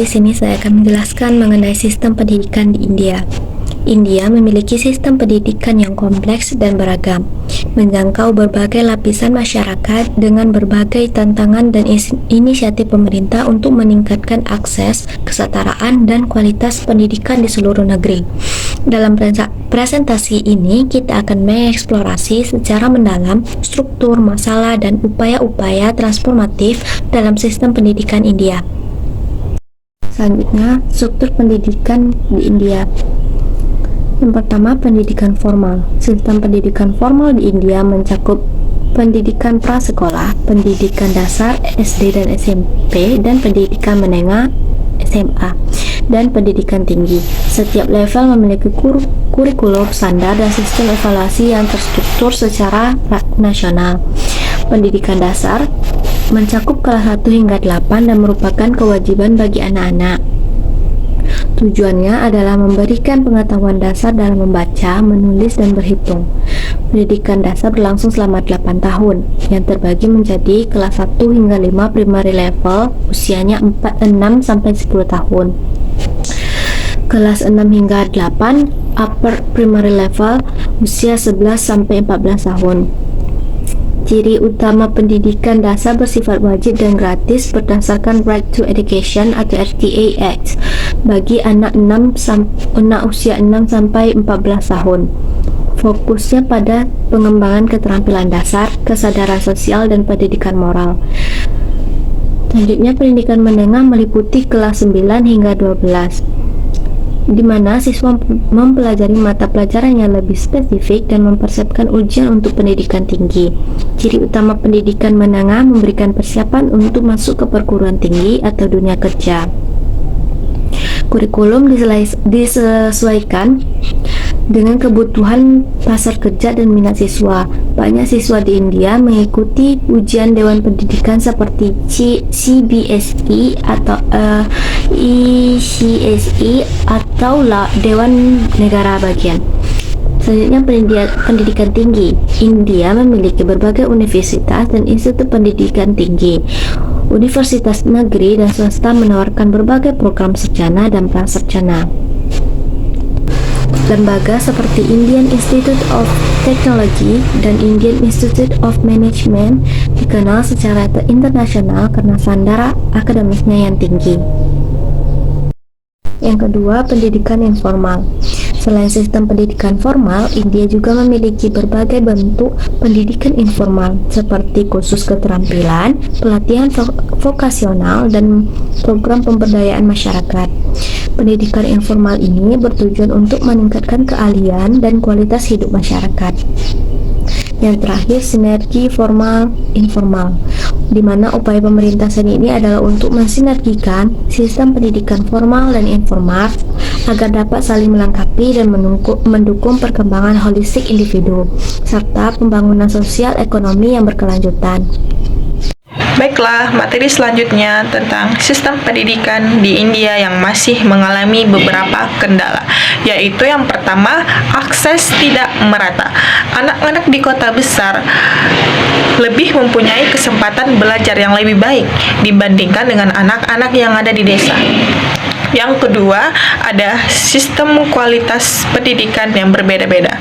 Di sini saya akan menjelaskan mengenai sistem pendidikan di India. India memiliki sistem pendidikan yang kompleks dan beragam, menjangkau berbagai lapisan masyarakat dengan berbagai tantangan dan inisiatif pemerintah untuk meningkatkan akses, kesetaraan, dan kualitas pendidikan di seluruh negeri. Dalam presentasi ini, kita akan mengeksplorasi secara mendalam struktur, masalah, dan upaya-upaya transformatif dalam sistem pendidikan India. Selanjutnya, struktur pendidikan di India. Yang pertama, pendidikan formal. Sistem pendidikan formal di India mencakup pendidikan prasekolah, pendidikan dasar SD dan SMP, dan pendidikan menengah SMA, dan pendidikan tinggi. Setiap level memiliki kurikulum standar dan sistem evaluasi yang terstruktur secara nasional. Pendidikan dasar mencakup kelas 1 hingga 8 dan merupakan kewajiban bagi anak-anak. Tujuannya adalah memberikan pengetahuan dasar dalam membaca, menulis, dan berhitung. Pendidikan dasar berlangsung selama 8 tahun, yang terbagi menjadi kelas 1 hingga 5 primary level, usianya 6-10 tahun. Kelas 6 hingga 8 upper primary level, usia 11-14 tahun. Ciri utama pendidikan dasar bersifat wajib dan gratis berdasarkan Right to Education atau RTA Act bagi anak usia 6-14 tahun. Fokusnya pada pengembangan keterampilan dasar, kesadaran sosial, dan pendidikan moral. Selanjutnya, pendidikan menengah meliputi kelas 9 hingga 12, di mana siswa mempelajari mata pelajaran yang lebih spesifik dan mempersiapkan ujian untuk pendidikan tinggi. Ciri utama pendidikan menengah memberikan persiapan untuk masuk ke perguruan tinggi atau dunia kerja. Kurikulum disesuaikan dengan kebutuhan pasar kerja dan minat siswa. Banyak siswa di India mengikuti ujian Dewan Pendidikan seperti CBSE atau ECSE atau Dewan Negara Bagian. Selanjutnya, pendidikan tinggi. India memiliki berbagai universitas dan institut pendidikan tinggi. Universitas negeri dan swasta menawarkan berbagai program sarjana dan prasarjana. Lembaga seperti Indian Institute of Technology dan Indian Institute of Management dikenal secara internasional karena standar akademisnya yang tinggi. Yang kedua, pendidikan informal. Selain sistem pendidikan formal, India juga memiliki berbagai bentuk pendidikan informal seperti kursus keterampilan, pelatihan vokasional, dan program pemberdayaan masyarakat. Pendidikan informal ini bertujuan untuk meningkatkan keahlian dan kualitas hidup masyarakat. Yang terakhir, sinergi formal-informal, di mana upaya pemerintah saat ini adalah untuk mensinergikan sistem pendidikan formal dan informal agar dapat saling melengkapi dan mendukung perkembangan holistik individu, serta pembangunan sosial ekonomi yang berkelanjutan. Baiklah, materi selanjutnya tentang sistem pendidikan di India yang masih mengalami beberapa kendala, yaitu yang pertama, akses tidak merata. Anak-anak di kota besar lebih mempunyai kesempatan belajar yang lebih baik dibandingkan dengan anak-anak yang ada di desa. Yang kedua, ada sistem kualitas pendidikan yang berbeda-beda.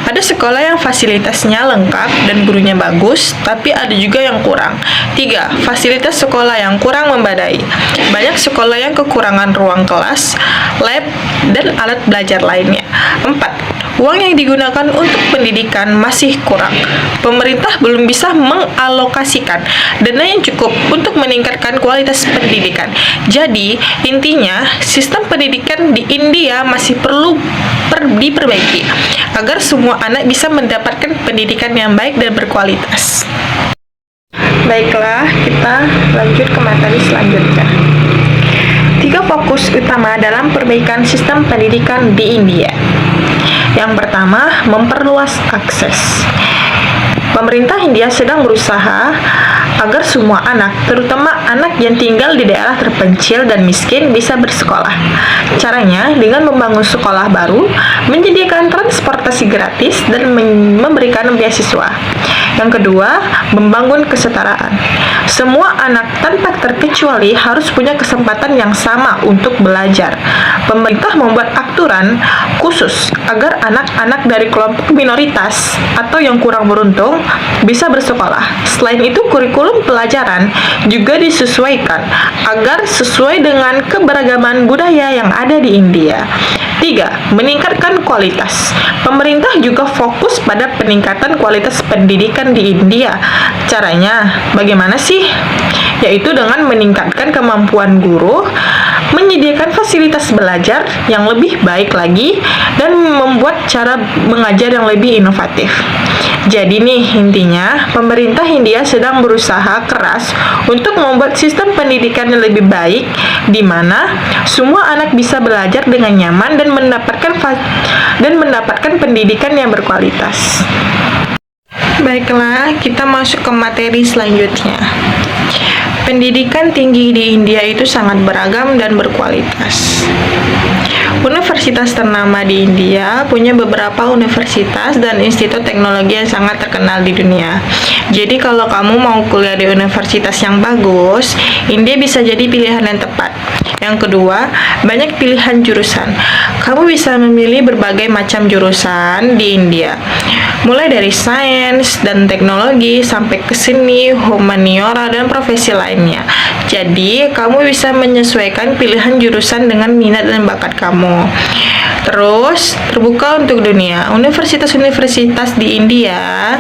Ada sekolah yang fasilitasnya lengkap dan gurunya bagus, tapi ada juga yang kurang. 3. Fasilitas sekolah yang kurang memadai. Banyak sekolah yang kekurangan ruang kelas, lab, dan alat belajar lainnya. 4. Uang yang digunakan untuk pendidikan masih kurang. Pemerintah belum bisa mengalokasikan dana yang cukup untuk meningkatkan kualitas pendidikan. Jadi, intinya, sistem pendidikan di India masih perlu diperbaiki agar semua anak bisa mendapatkan pendidikan yang baik dan berkualitas. Baiklah, kita lanjut ke materi selanjutnya. 3 fokus utama dalam perbaikan sistem pendidikan di India. Yang pertama, memperluas akses. Pemerintah India sedang berusaha agar semua anak, terutama anak yang tinggal di daerah terpencil dan miskin, bisa bersekolah. Caranya dengan membangun sekolah baru, menyediakan transportasi gratis, dan memberikan beasiswa. Yang kedua, membangun kesetaraan. Semua anak tanpa terkecuali harus punya kesempatan yang sama untuk belajar. Pemerintah membuat aturan khusus agar anak-anak dari kelompok minoritas atau yang kurang beruntung bisa bersekolah. Selain itu, kurikulum pelajaran juga disesuaikan agar sesuai dengan keberagaman budaya yang ada di India. 3. Meningkatkan kualitas. Pemerintah juga fokus pada peningkatan kualitas pendidikan di India. Caranya bagaimana sih? Yaitu dengan meningkatkan kemampuan guru, menyediakan fasilitas belajar yang lebih baik lagi, dan membuat cara mengajar yang lebih inovatif. Jadi nih, intinya pemerintah India sedang berusaha keras untuk membuat sistem pendidikan yang lebih baik, di mana semua anak bisa belajar dengan nyaman dan mendapatkan pendidikan yang berkualitas. Baiklah, kita masuk ke materi selanjutnya. Pendidikan tinggi di India itu sangat beragam dan berkualitas. Universitas ternama di India punya beberapa universitas dan institut teknologi yang sangat terkenal di dunia. Jadi kalau kamu mau kuliah di universitas yang bagus, India bisa jadi pilihan yang tepat. Yang kedua, banyak pilihan jurusan. Kamu bisa memilih berbagai macam jurusan di India, mulai dari sains dan teknologi sampai ke seni, humaniora, dan profesi lainnya. Jadi, kamu bisa menyesuaikan pilihan jurusan dengan minat dan bakat kamu. Terus, terbuka untuk dunia. Universitas-universitas di India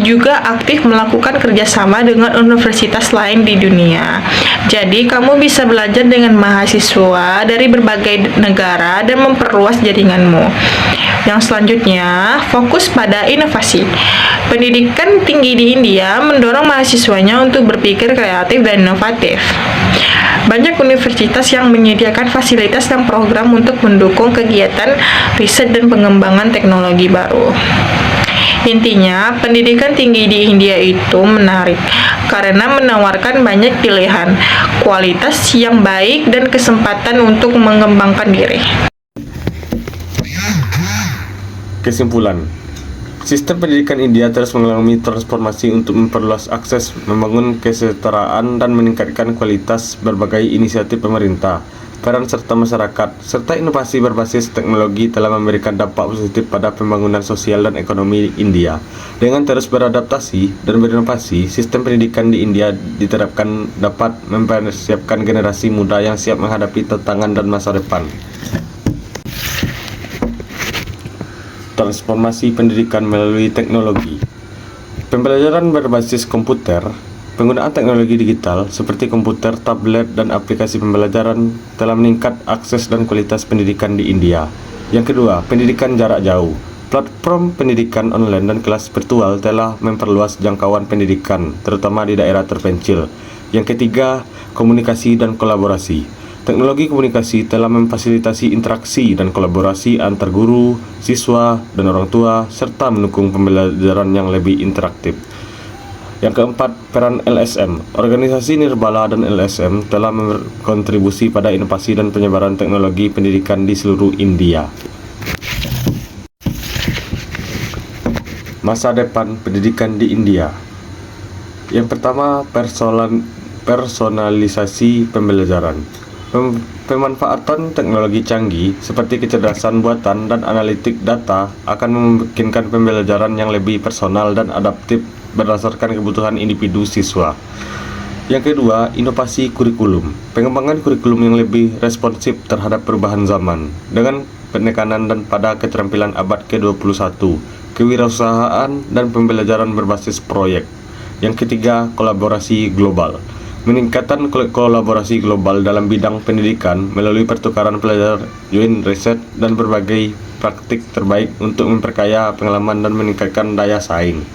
juga aktif melakukan kerjasama dengan universitas lain di dunia. Jadi, kamu bisa belajar dengan mahasiswa dari berbagai negara dan memperluas jaringanmu. Yang selanjutnya, fokus pada inovasi. Pendidikan tinggi di India mendorong mahasiswanya untuk berpikir kreatif dan inovatif. Banyak universitas yang menyediakan fasilitas dan program untuk mendukung kegiatan riset dan pengembangan teknologi baru. Intinya, pendidikan tinggi di India itu menarik karena menawarkan banyak pilihan, kualitas yang baik, dan kesempatan untuk mengembangkan diri. Kesimpulan, sistem pendidikan India terus mengalami transformasi untuk memperluas akses, membangun kesetaraan, dan meningkatkan kualitas. Berbagai inisiatif pemerintah, peran serta masyarakat, serta inovasi berbasis teknologi telah memberikan dampak positif pada pembangunan sosial dan ekonomi India. Dengan terus beradaptasi dan berinovasi, sistem pendidikan di India diterapkan dapat mempersiapkan generasi muda yang siap menghadapi tantangan dan masa depan. Transformasi pendidikan melalui teknologi. Pembelajaran berbasis komputer, penggunaan teknologi digital seperti komputer, tablet, dan aplikasi pembelajaran telah meningkat akses dan kualitas pendidikan di India. Yang kedua, pendidikan jarak jauh. Platform pendidikan online dan kelas virtual telah memperluas jangkauan pendidikan, terutama di daerah terpencil. Yang ketiga, komunikasi dan kolaborasi. Teknologi komunikasi telah memfasilitasi interaksi dan kolaborasi antar guru, siswa, dan orang tua, serta mendukung pembelajaran yang lebih interaktif. Yang keempat, peran LSM. Organisasi Nirbala dan LSM telah berkontribusi pada inovasi dan penyebaran teknologi pendidikan di seluruh India. Masa depan pendidikan di India. Yang pertama, personalisasi pembelajaran. Pemanfaatan teknologi canggih seperti kecerdasan buatan dan analitik data akan memungkinkan pembelajaran yang lebih personal dan adaptif berdasarkan kebutuhan individu siswa. Yang kedua, inovasi kurikulum. Pengembangan kurikulum yang lebih responsif terhadap perubahan zaman dengan penekanan dan pada keterampilan abad ke-21, kewirausahaan, dan pembelajaran berbasis proyek. Yang ketiga, kolaborasi global. Meningkatkan kolaborasi global dalam bidang pendidikan melalui pertukaran pelajar, joint riset, dan berbagai praktik terbaik untuk memperkaya pengalaman dan meningkatkan daya saing.